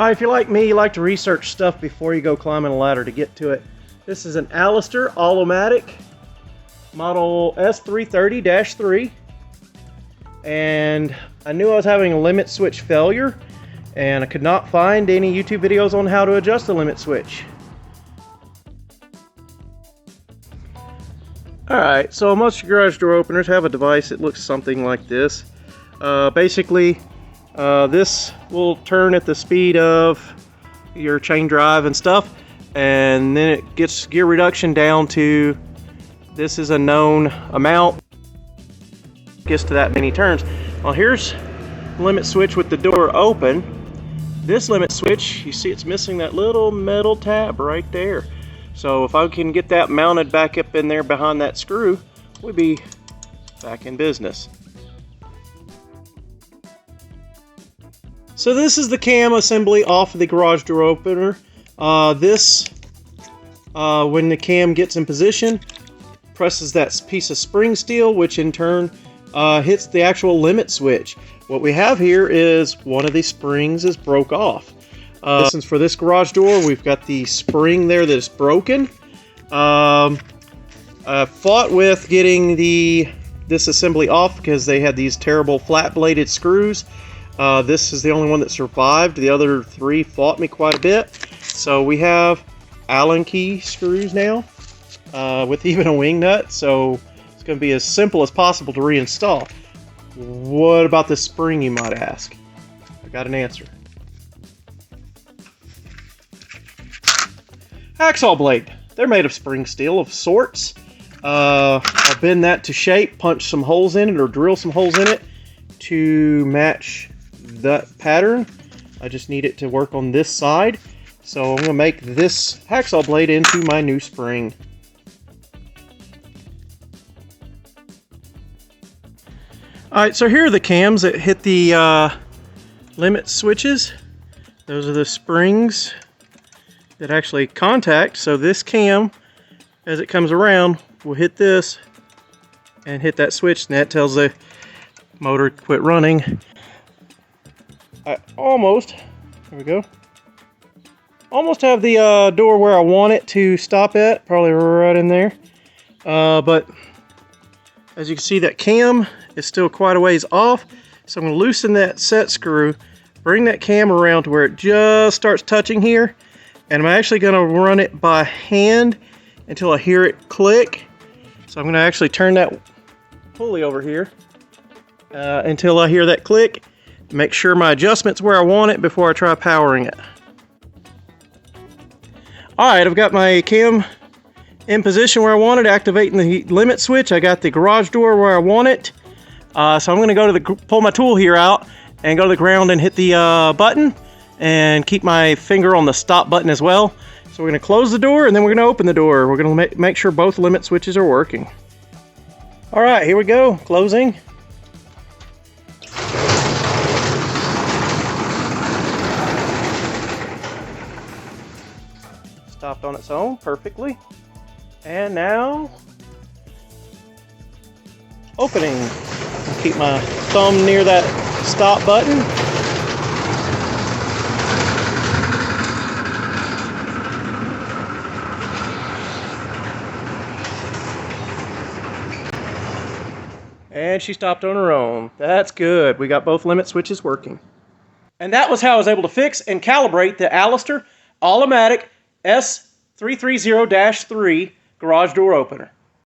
If you're like me, you like to research stuff before you go climbing a ladder to get to it. This is an Allister All-O-Matic model S330-3. And I knew I was having a limit switch failure, and I could not find any YouTube videos on how to adjust the limit switch. Alright, so most of your garage door openers have a device that looks something like this. Basically, this will turn at the speed of your chain drive and stuff, and then it gets gear reduction down to, this is a known amount, gets to that many turns. Well, here's the limit switch with the door open. This limit switch, you see it's missing that little metal tab right there. So if I can get that mounted back up in there behind that screw, we'll be back in business. So this is the cam assembly off of the garage door opener. When the cam gets in position, presses that piece of spring steel, which in turn hits the actual limit switch. What we have here is one of these springs is broke off. Since for this garage door, we've got the spring there that is broken. I fought with getting this assembly off because they had these terrible flat-bladed screws. This is the only one that survived. The other three fought me quite a bit. So we have Allen key screws now with even a wing nut. So it's going to be as simple as possible to reinstall. What about this spring, you might ask? I got an answer. Hacksaw blade. They're made of spring steel of sorts. I'll bend that to shape, punch some holes in it, or drill some holes in it to match that pattern. I just need it to work on this side. So I'm going to make this hacksaw blade into my new spring. Alright, so here are the cams that hit the limit switches. Those are the springs that actually contact. So this cam, as it comes around, will hit this and hit that switch, and that tells the motor to quit running. I almost, there we go, almost have the door where I want it to stop at, probably right in there. But as you can see, that cam is still quite a ways off. So I'm going to loosen that set screw, bring that cam around to where it just starts touching here. And I'm actually going to run it by hand until I hear it click. So I'm going to actually turn that pulley over here until I hear that click. Make sure my adjustment's where I want it before I try powering it. Alright, I've got my cam in position where I want it, activating the limit switch. I got the garage door where I want it. So I'm going to go to pull my tool here out and go to the ground and hit the button. And keep my finger on the stop button as well. So we're going to close the door and then we're going to open the door. We're going to make sure both limit switches are working. Alright, here we go. Closing. Stopped on its own perfectly. And now opening. Keep my thumb near that stop button. And she stopped on her own. That's good. We got both limit switches working. And that was how I was able to fix and calibrate the Allister All-O-Matic S330-3 garage door opener.